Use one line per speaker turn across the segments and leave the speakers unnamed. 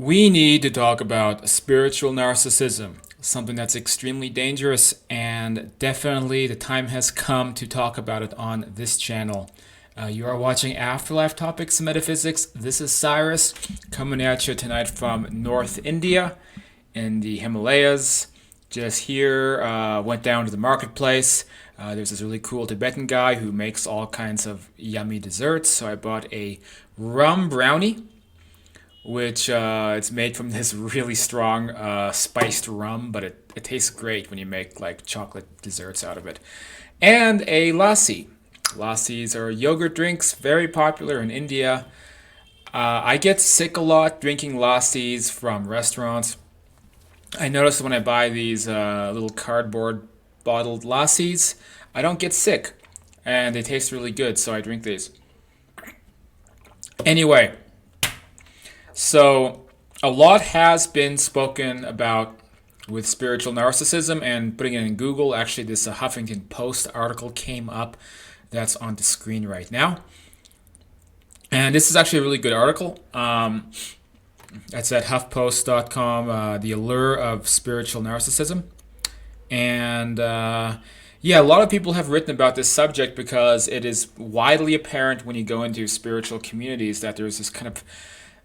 We need to talk about spiritual narcissism, something that's extremely dangerous, and definitely the time has come to talk about it on this channel. You are watching Afterlife Topics and Metaphysics. This is Cyrus coming at you tonight from North India in the Himalayas. Just here, went down to the marketplace. There's this really cool Tibetan guy who makes all kinds of yummy desserts. So I bought a rum brownie which it's made from this really strong spiced rum, but it tastes great when you make like chocolate desserts out of it. And a lassi. Lassis are yogurt drinks, very popular in India. I get sick a lot drinking lassis from restaurants. I notice when I buy these little cardboard bottled lassis, I don't get sick, and they taste really good, so I drink these. Anyway, so, a lot has been spoken about with spiritual narcissism, and putting it in Google. Actually, this Huffington Post article came up that's on the screen right now. And this is actually a really good article. That's at huffpost.com, The Allure of Spiritual Narcissism. And yeah, a lot of people have written about this subject because it is widely apparent when you go into spiritual communities that there's this kind of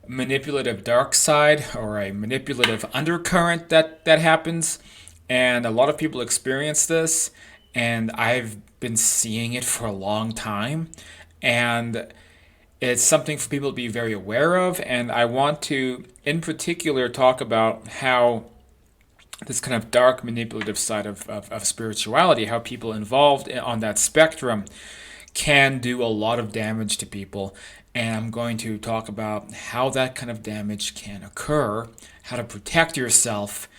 manipulative dark side or a manipulative undercurrent that happens, and a lot of people experience this, and I've been seeing it for a long time, and it's something for people to be very aware of. And I want to in particular talk about how this kind of dark manipulative side of spirituality, how people involved on that spectrum can do a lot of damage to people. And I'm going to talk about how that kind of damage can occur, how to protect yourself,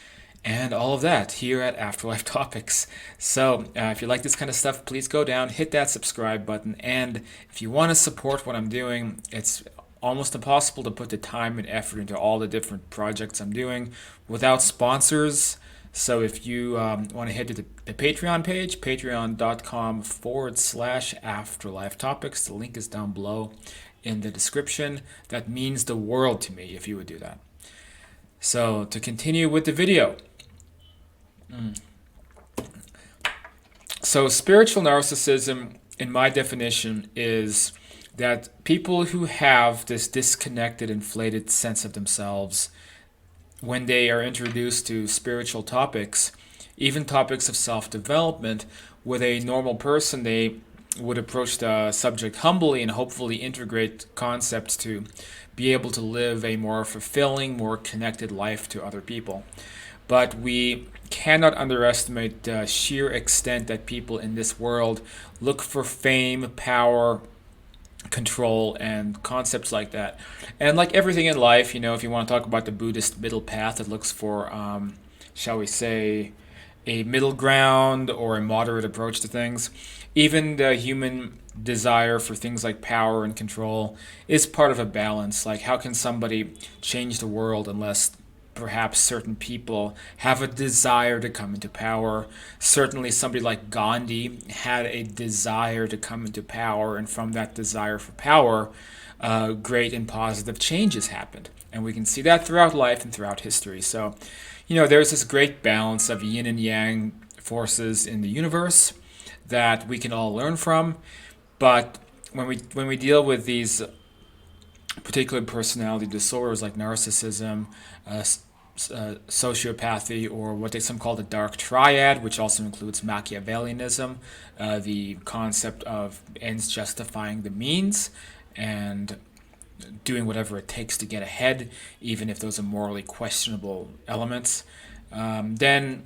and all of that here at Afterlife Topics. So if you like this kind of stuff, please go down, hit that subscribe button. And if you want to support what I'm doing, it's almost impossible to put the time and effort into all the different projects I'm doing without sponsors. So if you want to head to the Patreon page, patreon.com/afterlife topics. The link is down below in the description. That means the world to me if you would do that. So to continue with the video. So spiritual narcissism, in my definition, is that people who have this disconnected, inflated sense of themselves, when they are introduced to spiritual topics, even topics of self-development, with a normal person, they would approach the subject humbly and hopefully integrate concepts to be able to live a more fulfilling, more connected life to other people. But we cannot underestimate the sheer extent that people in this world look for fame, power, control, and concepts like that. And like everything in life, if you want to talk about the Buddhist middle path, it looks for, shall we say, a middle ground or a moderate approach to things. Even the human desire for things like power and control is part of a balance. Like, how can somebody change the world unless perhaps certain people have a desire to come into power? Certainly somebody like Gandhi had a desire to come into power, and from that desire for power, great and positive changes happened. And we can see that throughout life and throughout history. So, there's this great balance of yin and yang forces in the universe that we can all learn from. But when we deal with these particular personality disorders like narcissism, sociopathy, or what some call the dark triad, which also includes Machiavellianism, the concept of ends justifying the means, and doing whatever it takes to get ahead, even if those are morally questionable elements. Then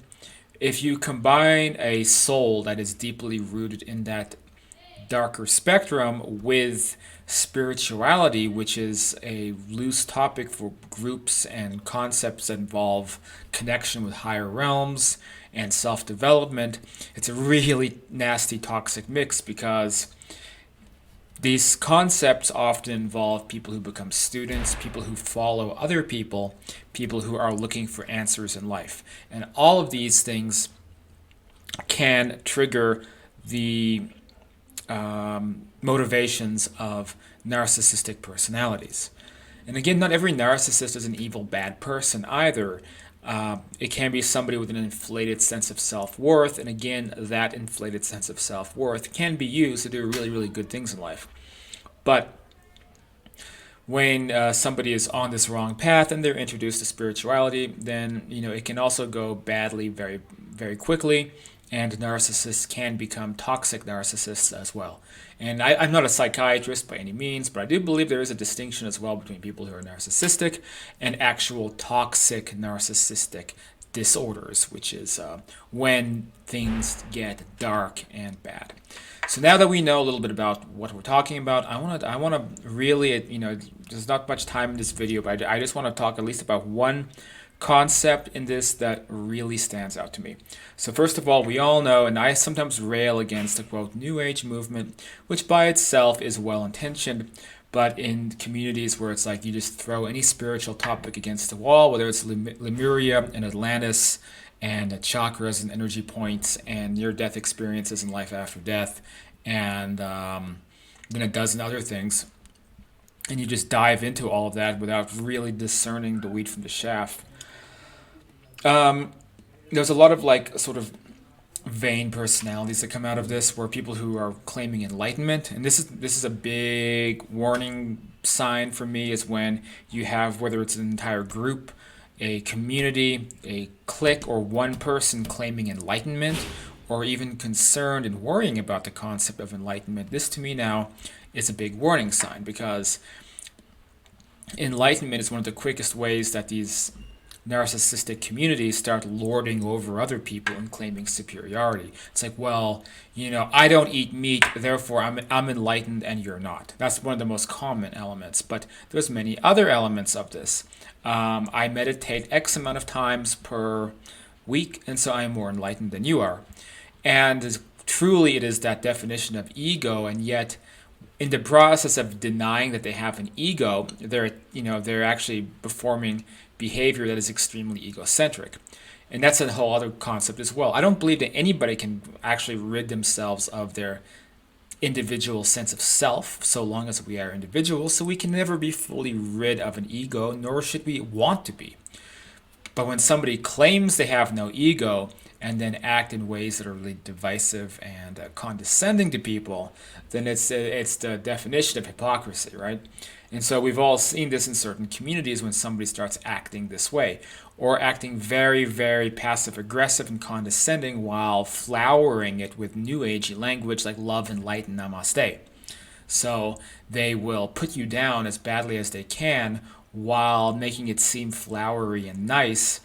if you combine a soul that is deeply rooted in that darker spectrum with spirituality, which is a loose topic for groups and concepts that involve connection with higher realms and self-development, it's a really nasty toxic mix, because these concepts often involve people who become students, people who follow other people, people who are looking for answers in life. And all of these things can trigger the motivations of narcissistic personalities. And again, not every narcissist is an evil, bad person either. It can be somebody with an inflated sense of self-worth, and again, that inflated sense of self-worth can be used to do really, really good things in life. But when somebody is on this wrong path and they're introduced to spirituality, then it can also go badly very, very quickly, and narcissists can become toxic narcissists as well. And I'm not a psychiatrist by any means, but I do believe there is a distinction as well between people who are narcissistic and actual toxic narcissistic disorders, which is when things get dark and bad. So now that we know a little bit about what we're talking about, I want to really, there's not much time in this video, but I just want to talk at least about one concept in this that really stands out to me. So first of all, we all know, and I sometimes rail against the quote New Age movement, which by itself is well intentioned, but in communities where it's like you just throw any spiritual topic against the wall, whether it's Lemuria and Atlantis and chakras and energy points and near-death experiences and life after death, and then a dozen other things, and you just dive into all of that without really discerning the wheat from the chaff. There's a lot of like sort of vain personalities that come out of this, where people who are claiming enlightenment, and this is a big warning sign for me, is when you have, whether it's an entire group, a community, a clique, or one person claiming enlightenment, or even concerned and worrying about the concept of enlightenment. This to me now is a big warning sign, because enlightenment is one of the quickest ways that these narcissistic communities start lording over other people and claiming superiority. It's like, well, I don't eat meat, therefore I'm enlightened and you're not. That's one of the most common elements, but there's many other elements of this. I meditate X amount of times per week, and so I am more enlightened than you are. And truly it is that definition of ego, and yet in the process of denying that they have an ego, they're actually performing behavior that is extremely egocentric. And that's a whole other concept as well. I don't believe that anybody can actually rid themselves of their individual sense of self, so long as we are individuals, so we can never be fully rid of an ego, nor should we want to be. But when somebody claims they have no ego and then act in ways that are really divisive and condescending to people, then it's the definition of hypocrisy, right? And so we've all seen this in certain communities when somebody starts acting this way, or acting very, very passive-aggressive and condescending while flowering it with new agey language like love and light and namaste. So they will put you down as badly as they can while making it seem flowery and nice.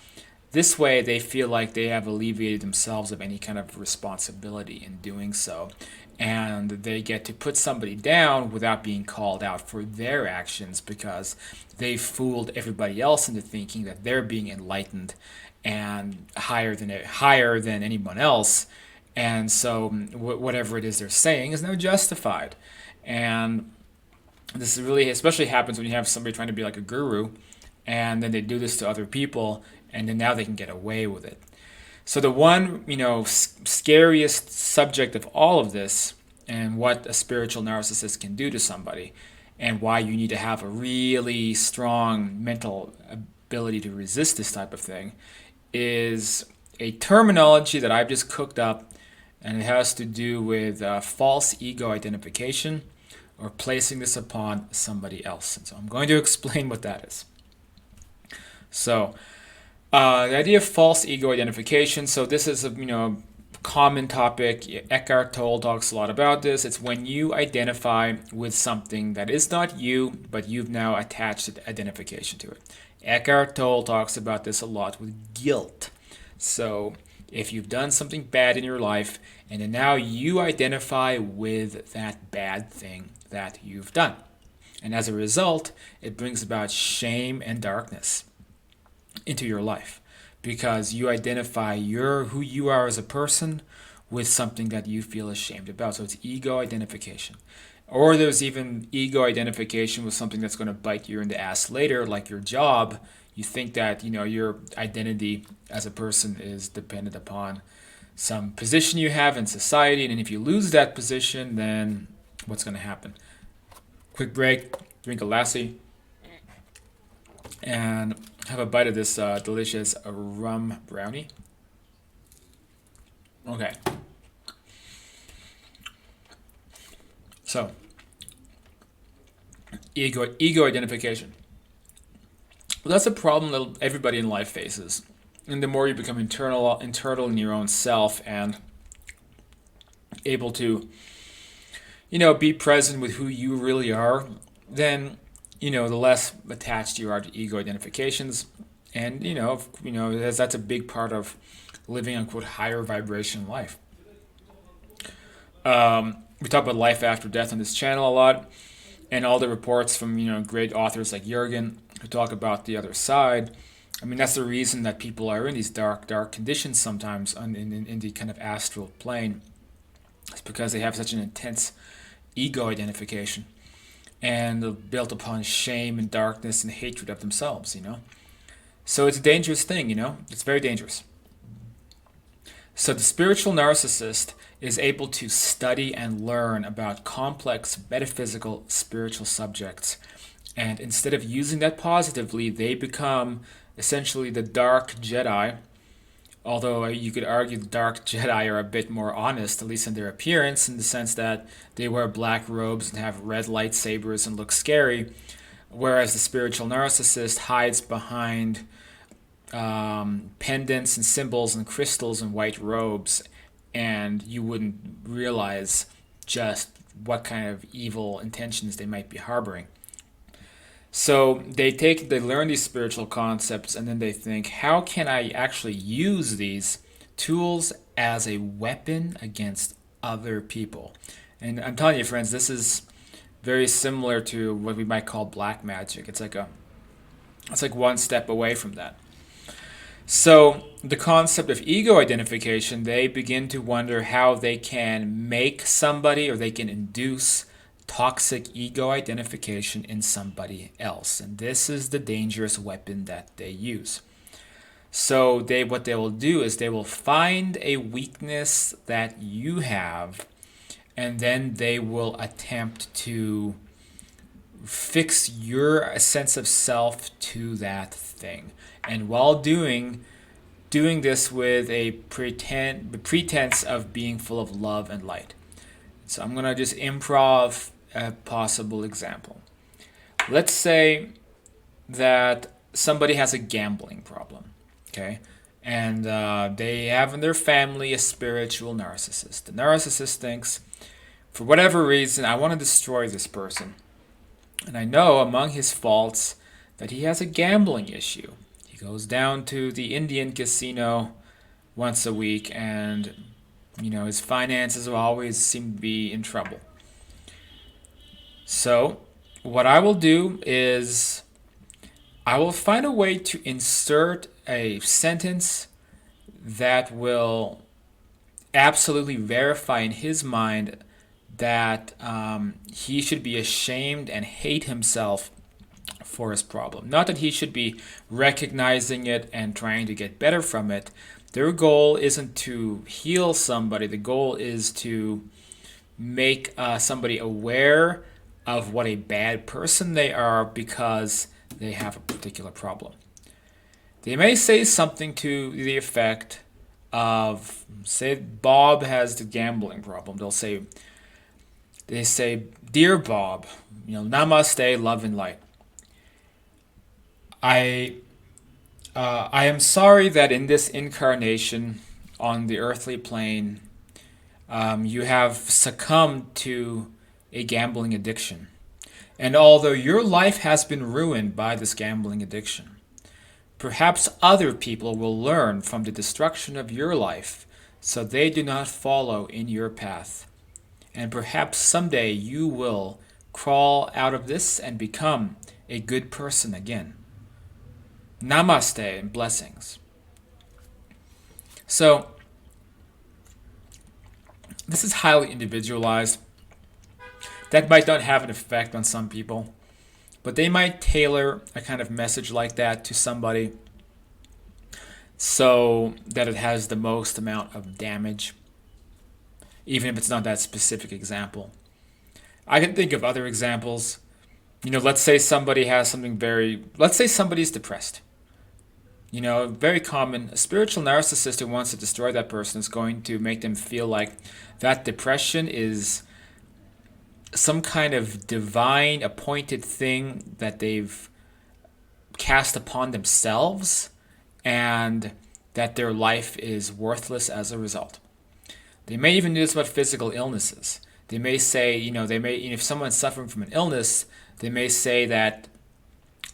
This way they feel like they have alleviated themselves of any kind of responsibility in doing so. And they get to put somebody down without being called out for their actions, because they fooled everybody else into thinking that they're being enlightened and higher than anyone else. And so whatever it is they're saying is now justified. And this really especially happens when you have somebody trying to be like a guru, and then they do this to other people, and then now they can get away with it. So the one, scariest subject of all of this, and what a spiritual narcissist can do to somebody, and why you need to have a really strong mental ability to resist this type of thing, is a terminology that I've just cooked up, and it has to do with false ego identification, or placing this upon somebody else. And so I'm going to explain what that is. So the idea of false ego identification. So this is a common topic. Eckhart Tolle talks a lot about this. It's when you identify with something that is not you, but you've now attached an identification to it. Eckhart Tolle talks about this a lot with guilt. So if you've done something bad in your life, and then now you identify with that bad thing that you've done, and as a result, it brings about shame and darkness into your life, because you identify who you are as a person with something that you feel ashamed about. So it's ego identification. Or there's even ego identification with something that's going to bite you in the ass later, like your job. You think that your identity as a person is dependent upon some position you have in society, and if you lose that position, then what's going to happen? Quick break, drink a lassie. and have a bite of this delicious rum brownie. Okay, so ego identification. Well, that's a problem that everybody in life faces. And the more you become internal in your own self and able to, be present with who you really are, then, the less attached you are to ego identifications. And, that's a big part of living, unquote, higher vibration life. We talk about life after death on this channel a lot, and all the reports from, great authors like Jurgen who talk about the other side. I mean, that's the reason that people are in these dark conditions sometimes in the kind of astral plane. It's because they have such an intense ego identification and built upon shame and darkness and hatred of themselves. So it's a dangerous thing. It's very dangerous. So the spiritual narcissist is able to study and learn about complex metaphysical spiritual subjects. And instead of using that positively, they become essentially the dark Jedi. Although you could argue the dark Jedi are a bit more honest, at least in their appearance, in the sense that they wear black robes and have red lightsabers and look scary, whereas the spiritual narcissist hides behind pendants and symbols and crystals and white robes, and you wouldn't realize just what kind of evil intentions they might be harboring. So they learn these spiritual concepts, and then they think, how can I actually use these tools as a weapon against other people? And I'm telling you, friends, this is very similar to what we might call black magic. It's like one step away from that. So the concept of ego identification, they begin to wonder how they can make somebody, or they can induce toxic ego identification in somebody else. And this is the dangerous weapon that they use. So what they will do is they will find a weakness that you have, and then they will attempt to fix your sense of self to that thing. And while doing this with a pretense of being full of love and light. So I'm going to just improv a possible example. Let's say that somebody has a gambling problem, okay? And they have in their family a spiritual narcissist. The narcissist thinks, for whatever reason, I want to destroy this person. And I know among his faults that he has a gambling issue. He goes down to the Indian casino once a week, and his finances will always seem to be in trouble. So what I will do is I will find a way to insert a sentence that will absolutely verify in his mind that he should be ashamed and hate himself for his problem. Not that he should be recognizing it and trying to get better from it. Their goal isn't to heal somebody. The goal is to make somebody aware of what a bad person they are because they have a particular problem. They may say something to the effect of, say Bob has the gambling problem. They say, "Dear Bob, namaste, love and light. I am sorry that in this incarnation on the earthly plane, you have succumbed to a gambling addiction. And although your life has been ruined by this gambling addiction, perhaps other people will learn from the destruction of your life so they do not follow in your path. And perhaps someday you will crawl out of this and become a good person again. Namaste and blessings." So, this is highly individualized. That might not have an effect on some people, but they might tailor a kind of message like that to somebody so that it has the most amount of damage, even if it's not that specific example. I can think of other examples. Let's say somebody has something let's say somebody's depressed. Very common. A spiritual narcissist who wants to destroy that person is going to make them feel like that depression is some kind of divine appointed thing that they've cast upon themselves, and that their life is worthless as a result. They may even do this about physical illnesses. They may say, if someone's suffering from an illness, they may say that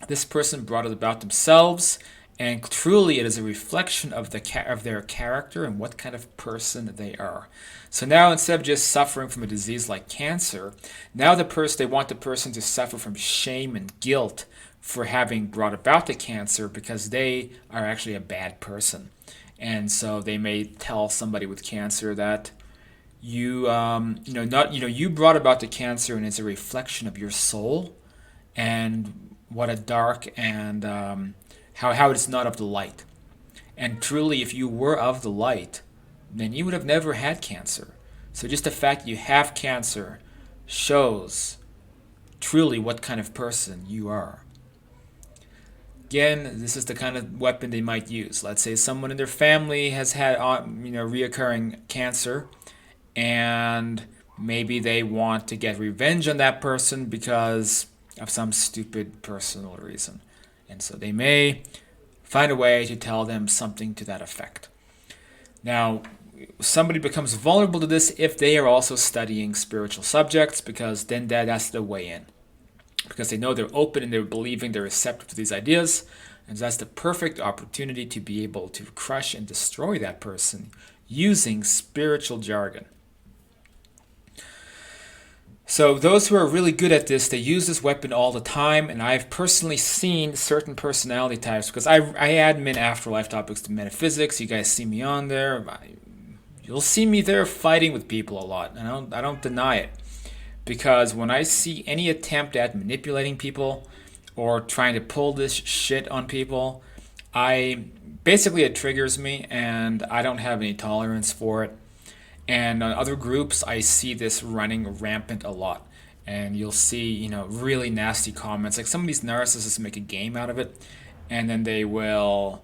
this person brought it about themselves, and truly it is a reflection of their character and what kind of person they are. So now, instead of just suffering from a disease like cancer, now they want the person to suffer from shame and guilt for having brought about the cancer, because they are actually a bad person. And so they may tell somebody with cancer that you brought about the cancer, and it's a reflection of your soul, and what a dark and how it's not of the light. And truly, if you were of the light, then you would have never had cancer. So just the fact you have cancer shows truly what kind of person you are. Again, this is the kind of weapon they might use. Let's say someone in their family has had reoccurring cancer, and maybe they want to get revenge on that person because of some stupid personal reason. And so they may find a way to tell them something to that effect. Now, somebody becomes vulnerable to this if they are also studying spiritual subjects, because then that's the way in. Because they know they're open and they're believing, they're receptive to these ideas, and that's the perfect opportunity to be able to crush and destroy that person using spiritual jargon. So those who are really good at this, they use this weapon all the time, and I've personally seen certain personality types, because I admin Afterlife Topics to Metaphysics. You guys see me on there. You'll see me there fighting with people a lot, and I don't deny it. Because when I see any attempt at manipulating people or trying to pull this shit on people, it triggers me, and I don't have any tolerance for it. And on other groups, I see this running rampant a lot. And you'll see, really nasty comments. Like, some of these narcissists make a game out of it, and then they will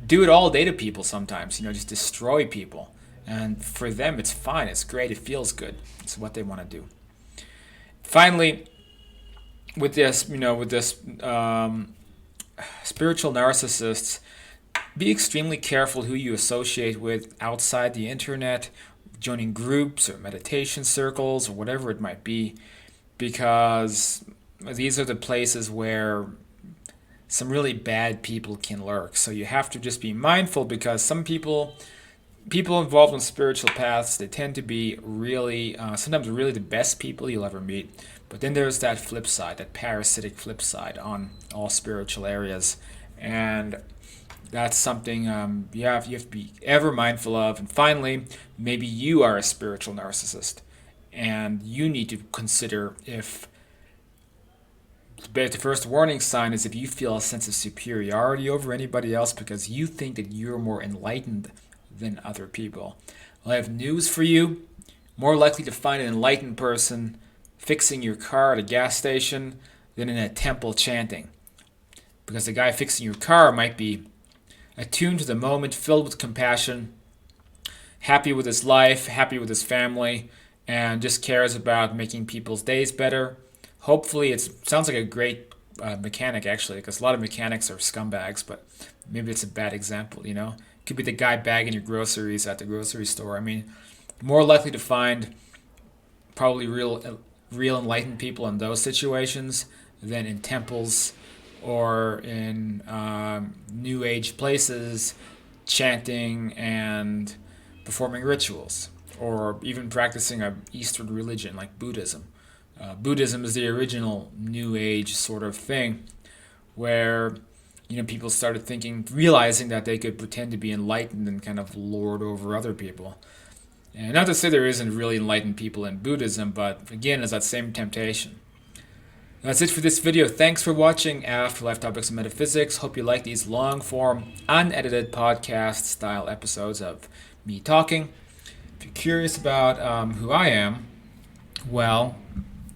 do it all day to people sometimes, just destroy people. And for them, it's fine. It's great. It feels good. It's what they want to do. Finally, with this spiritual narcissists, be extremely careful who you associate with outside the internet, joining groups or meditation circles or whatever it might be, because these are the places where some really bad people can lurk. So you have to just be mindful, because some people involved in spiritual paths, they tend to be really, sometimes really the best people you'll ever meet. But then there's that flip side, that parasitic flip side on all spiritual areas. And that's something you have to be ever mindful of. And finally, maybe you are a spiritual narcissist, and you need to consider if the first warning sign is if you feel a sense of superiority over anybody else because you think that you're more enlightened than other people. Well, I have news for you. More likely to find an enlightened person fixing your car at a gas station than in a temple chanting. Because the guy fixing your car might be attuned to the moment, filled with compassion, happy with his life, happy with his family, and just cares about making people's days better. Hopefully, it sounds like a great mechanic, actually, because a lot of mechanics are scumbags, but maybe it's a bad example, Could be the guy bagging your groceries at the grocery store. I mean, more likely to find probably real enlightened people in those situations than in temples or in New Age places chanting and performing rituals, or even practicing an Eastern religion like Buddhism. Buddhism is the original New Age sort of thing where people started realizing that they could pretend to be enlightened and kind of lord over other people. And not to say there isn't really enlightened people in Buddhism, but again, there's that same temptation. That's it for this video. Thanks for watching Afterlife Topics and Metaphysics. Hope you like these long-form, unedited podcast-style episodes of me talking. If you're curious about who I am, well,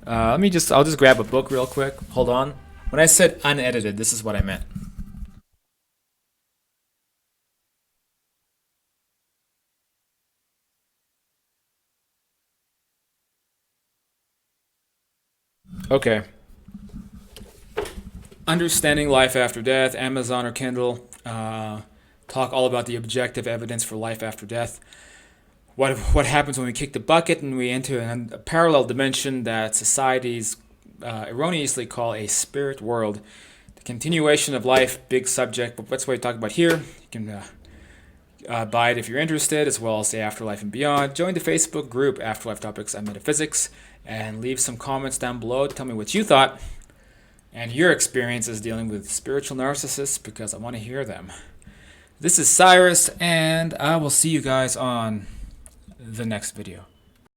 I'll just grab a book real quick. Hold on. When I said unedited, this is what I meant. Okay. Understanding Life After Death, Amazon or Kindle. Talk all about the objective evidence for life after death. What happens when we kick the bucket and we enter a parallel dimension that societies erroneously call a spirit world. The continuation of life, big subject, but that's what we talk about here. You can buy it if you're interested, as well as the afterlife and beyond. Join the Facebook group Afterlife Topics and Metaphysics, and leave some comments down below. Tell me what you thought and your experiences dealing with spiritual narcissists, because I want to hear them. This is Cyrus, and I will see you guys on the next video.